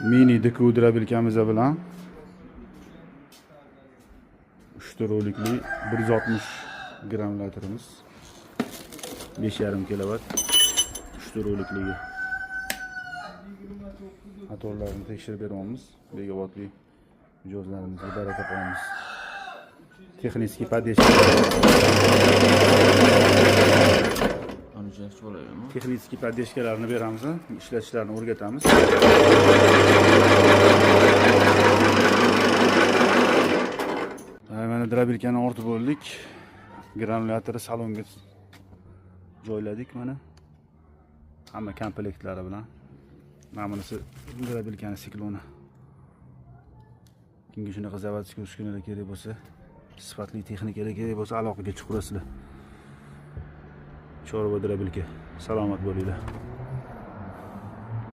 Mini DQ drabilkamiz bilan 3 ta rolikli 160 gramlatorimiz 5,5 kilovat 3 ta rolikligi motorlarni tekshirib beramiz. Megavatli mijozlarimizga baraka qilamiz. Texnik podдержка. Texnik podдержкаларni beramiz, ishlatishlarini o'rgatamiz. Mana drabilkani ortib bo'ldik. Granulyatorni salonga joyladik mana. Hamma komplektlari bilan. Mana bunisi drabilkani sikloni. Kimga shunaqa zavodskiy uskunalar kerak bo'lsa, sifatli texnikalar kerak bo'lsa, aloqaga chiqurasizlar. Chorva drabilka. Salomat bo'linglar.